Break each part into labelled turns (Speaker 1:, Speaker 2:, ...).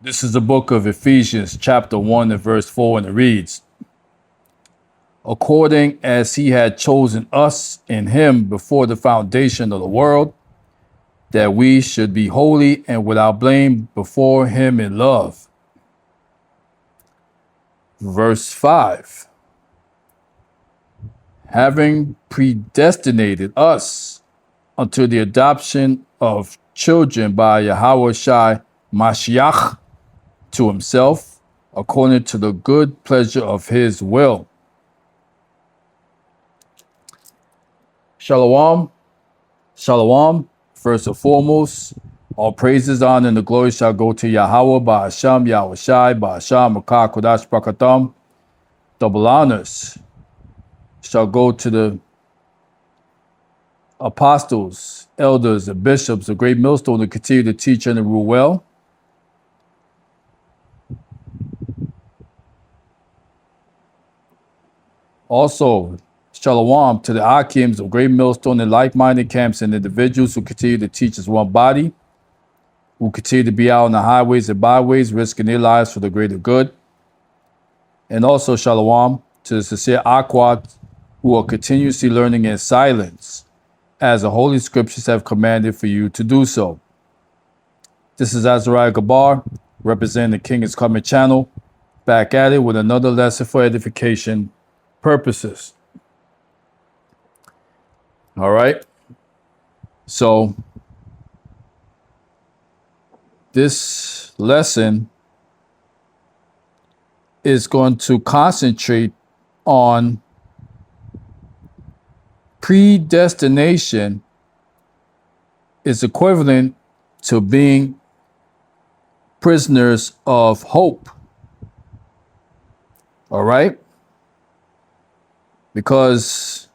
Speaker 1: This is the book of Ephesians, chapter 1 and verse 4, and it reads, according as he had chosen us in him before the foundation of the world, that we should be holy and without blame before him in love. Verse 5, having predestinated us unto the adoption of children by Yahweh Shai Mashiach to himself, according to the good pleasure of his will. Shalom, shalom. First and foremost, all praises, honor, and the glory shall go to Yahweh, Ba'asham, Yahweh Shai, Ba'asham, Makah, Kodash, Brakatam. Double honors shall go to the apostles, elders, and bishops, a great millstone to continue to teach and to rule well. Also, shalom to the Akims of great millstone and like-minded camps and individuals who continue to teach as one body, who continue to be out on the highways and byways, risking their lives for the greater good. And also shalom to the sincere Akwat, who are continuously learning in silence, as the Holy Scriptures have commanded for you to do so. This is Azariah Gabar, representing the King is Coming channel, back at it with another lesson for edification purposes. All right. So this lesson is going to concentrate on predestination is equivalent to being prisoners of hope. All right? Because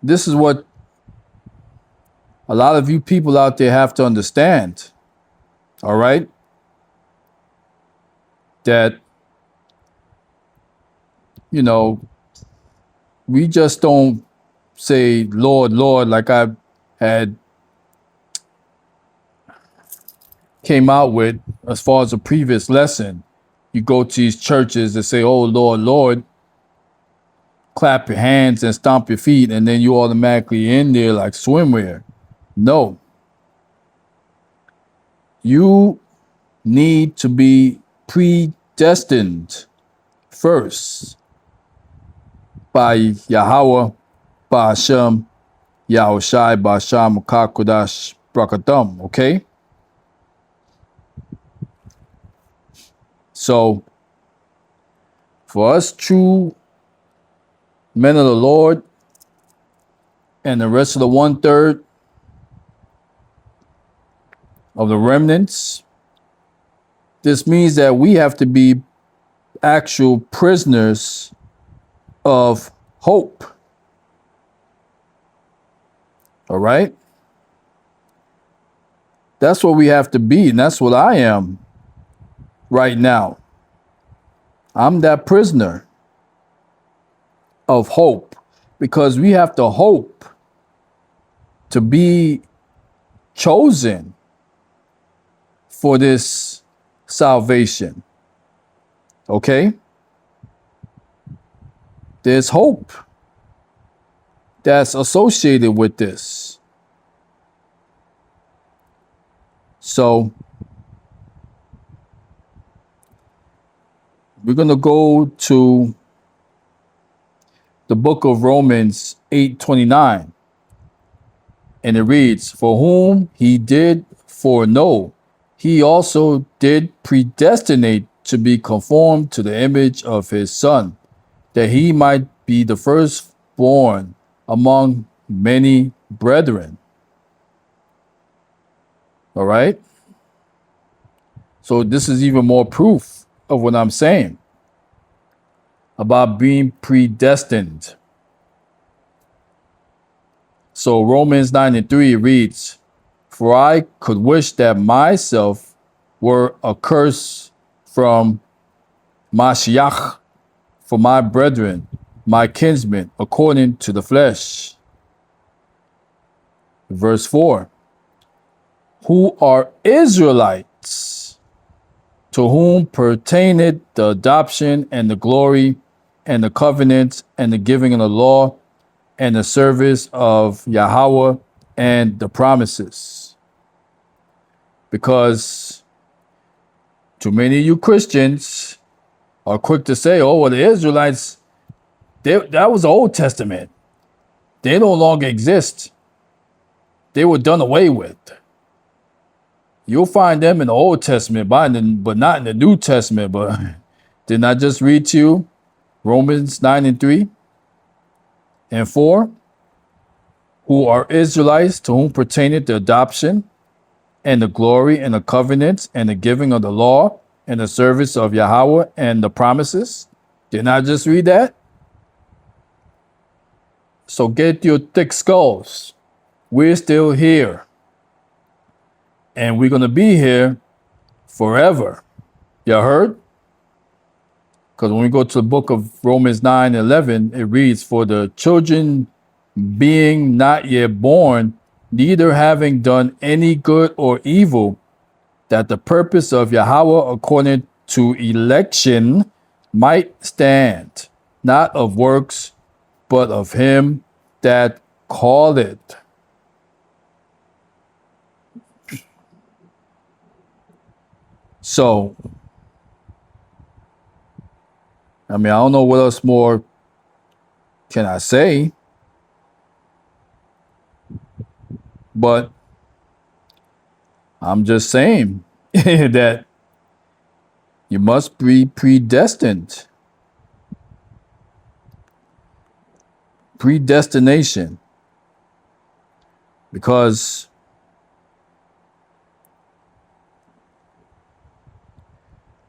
Speaker 1: this is what a lot of you people out there have to understand. All right? That, you know, we just don't say, Lord, Lord, like I had came out with as far as a previous lesson. You go to these churches and say, oh, Lord, Lord, clap your hands and stomp your feet, and then you automatically in there like swimwear. No. You need to be predestined first by Yahweh, Ba'asham, Yahweh Shai, Ba'asham, Makah, Kodash, Brakatam, okay? So, for us true men of the Lord and the rest of the 1/3 of the remnants, this means that we have to be actual prisoners of hope. All right? That's what we have to be, and that's what I am right now. I'm that prisoner of hope, because we have to hope to be chosen for this salvation. Okay? There's hope that's associated with this. So we're going to go to the book of Romans 8:29. And it reads, for whom he did foreknow, he also did predestinate to be conformed to the image of his Son, that he might be the firstborn among many brethren. All right? So this is even more proof of what I'm saying about being predestined. So Romans 9:3 reads, for I could wish that myself were accursed from Mashiach for my brethren, my kinsmen, according to the flesh. Verse 4, who are Israelite Israelites, to whom pertaineth the adoption and the glory and the covenants and the giving of the law and the service of Yahweh and the promises. Because too many of you Christians are quick to say, oh, well, the Israelites, that was the Old Testament. They no longer exist. They were done away with. You'll find them in the Old Testament, but not in the New Testament. But didn't I just read to you Romans 9:3 and 4? Who are Israelites, to whom pertaineth the adoption and the glory and the covenants and the giving of the law and the service of Yahweh and the promises. Didn't I just read that? So get your thick skulls. We're still here. And we're going to be here forever. You heard? Because when we go to the book of Romans 9:11, it reads, for the children being not yet born, neither having done any good or evil, that the purpose of Yahweh according to election might stand, not of works, but of him that called it. So, I mean, I don't know what else more can I say, but I'm just saying that you must be predestined. Predestination. Because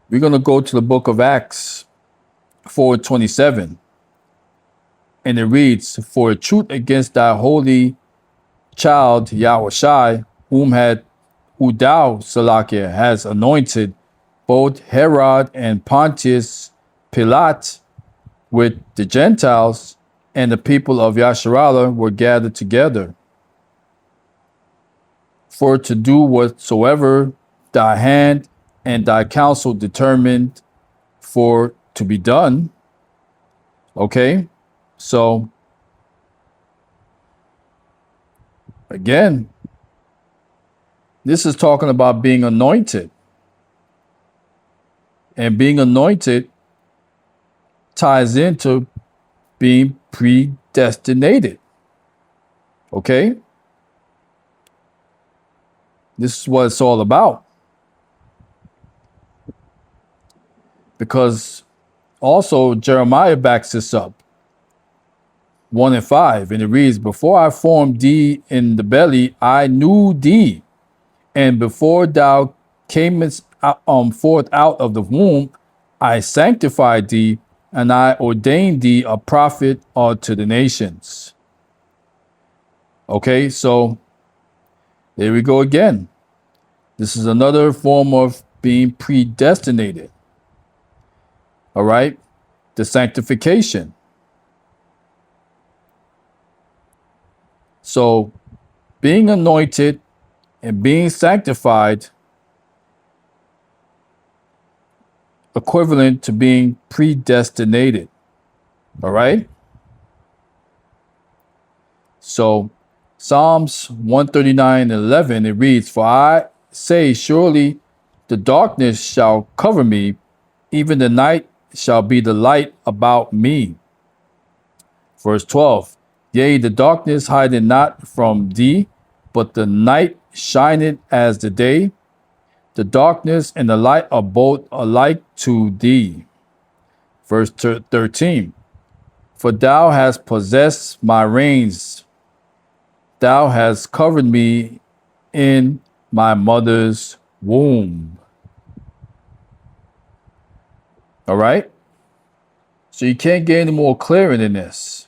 Speaker 1: we're going to go to the book of Acts 4:27. And it reads, for a truth against thy holy child Yahushai, who thou, Salakia, has anointed, both Herod and Pontius Pilate with the Gentiles and the people of Yasharallah were gathered together, for to do whatsoever thy hand and thy counsel determined for to be done. Okay, so again, this is talking about being anointed. And being anointed ties into being predestinated. Okay? This is what it's all about. Because also Jeremiah backs this up. 1:5, and it reads, before I formed thee in the belly, I knew thee. And before thou camest forth out of the womb, I sanctified thee, and I ordained thee a prophet unto the nations. Okay, so there we go again. This is another form of being predestinated. All right, the sanctification. So being anointed and being sanctified, equivalent to being predestinated. All right. So Psalms 139:11, it reads, for I say, surely the darkness shall cover me, even the night shall be the light about me. Verse 12, yea, the darkness hideth not from thee, but the night shineth as the day. The darkness and the light are both alike to thee. Verse 13, for thou hast possessed my reins. Thou hast covered me in my mother's womb. All right. So you can't get any more clearer than this.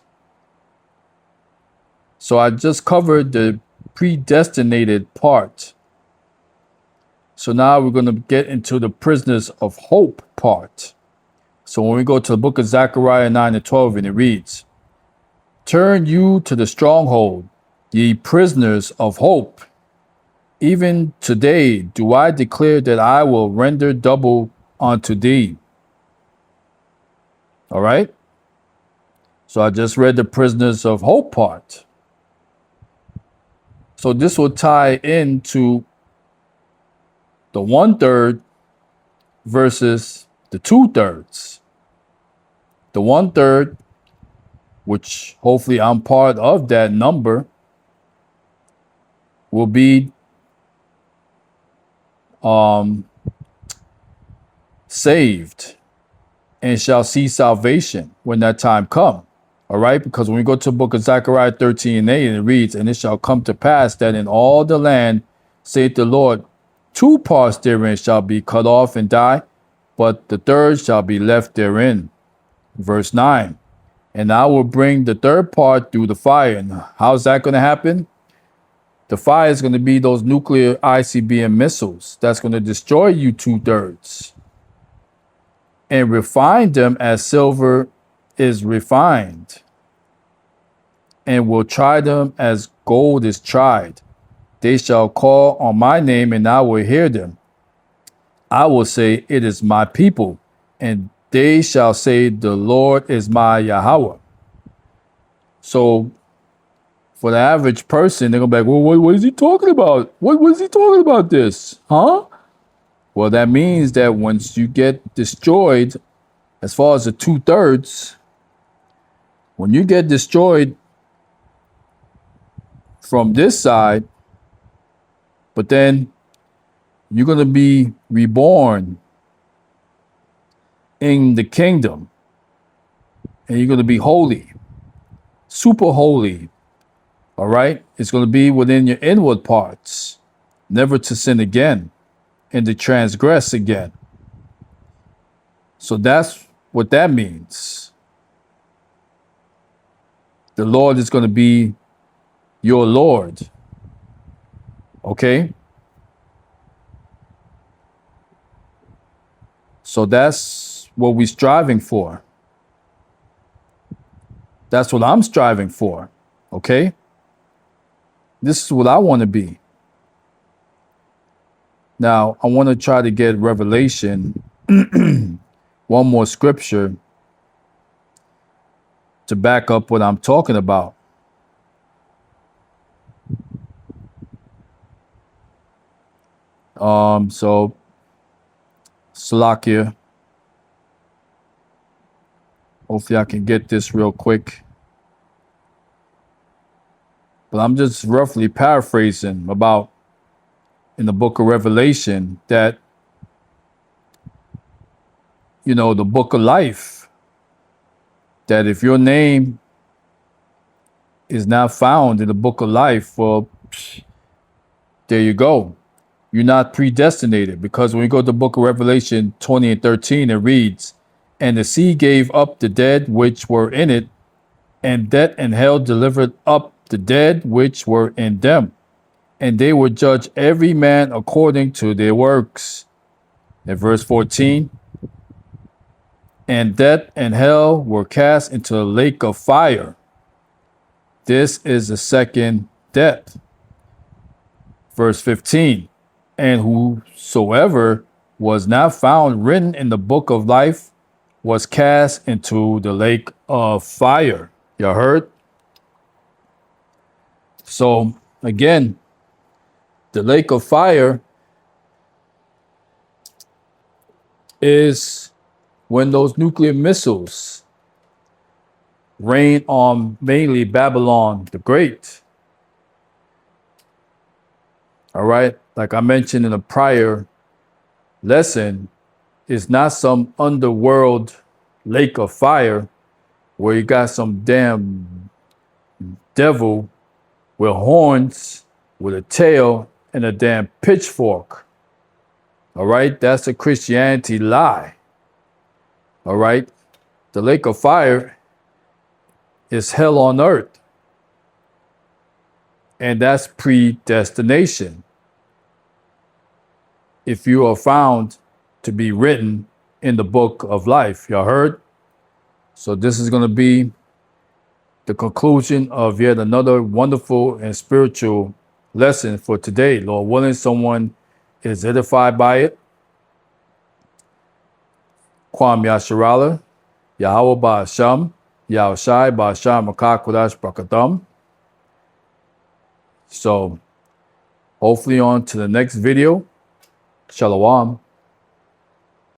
Speaker 1: So I just covered the predestinated part. So now we're going to get into the prisoners of hope part. So when we go to the book of Zechariah 9:12, and it reads, turn you to the stronghold, ye prisoners of hope. Even today do I declare that I will render double unto thee. All right. So I just read the prisoners of hope part. So this will tie into the 1/3 versus the 2/3. The 1/3, which hopefully I'm part of that number, will be saved and shall see salvation when that time come. All right, because when we go to the book of Zechariah 13:8, and it reads, "And it shall come to pass that in all the land, saith the Lord, 2 parts therein shall be cut off and die, but the third shall be left therein." Verse 9, "And I will bring the third part through the fire." And how's that going to happen? The fire is going to be those nuclear ICBM missiles that's going to destroy you 2/3 and refine them as silver is refined, and will try them as gold is tried. They shall call on my name, and I will hear them. I will say, it is my people, and they shall say, the Lord is my Yahweh. So for the average person, they're going to be like, well, what is he talking about? What is he talking about this? Huh? Well, that means that once you get destroyed, as far as the 2/3, when you get destroyed from this side, but then you're going to be reborn in the kingdom, and you're going to be holy, super holy. All right. It's going to be within your inward parts, never to sin again and to transgress again. So that's what that means. The Lord is going to be your Lord. Okay. So that's what we're striving for. That's what I'm striving for. Okay. This is what I want to be. Now, I want to try to get Revelation, one more scripture to back up what I'm talking about. So, Salakia, hopefully I can get this real quick. But I'm just roughly paraphrasing about in the book of Revelation that, the book of life, that if your name is not found in the book of life, well, there you go. You're not predestinated, because when we go to the book of Revelation 20:13, it reads, "And the sea gave up the dead which were in it, and death and hell delivered up the dead which were in them, and they will judge every man according to their works." In verse 14, "And death and hell were cast into the lake of fire. This is the second death." Verse 15, "And whosoever was not found written in the book of life was cast into the lake of fire." You heard? So again, the lake of fire is when those nuclear missiles rain on mainly Babylon the Great. All right. Like I mentioned in a prior lesson, it's not some underworld lake of fire where you got some damn devil with horns, with a tail, and a damn pitchfork. All right. That's a Christianity lie. All right. The lake of fire is hell on earth. And that's predestination. If you are found to be written in the book of life. Y'all heard? So this is going to be the conclusion of yet another wonderful and spiritual lesson for today. Lord willing, someone is edified by it. Kwam Yasharala, Yahweh Ba'asham, Yahushai Ba'asham Makakwadash Brakatham. So hopefully on to the next video. Shalom.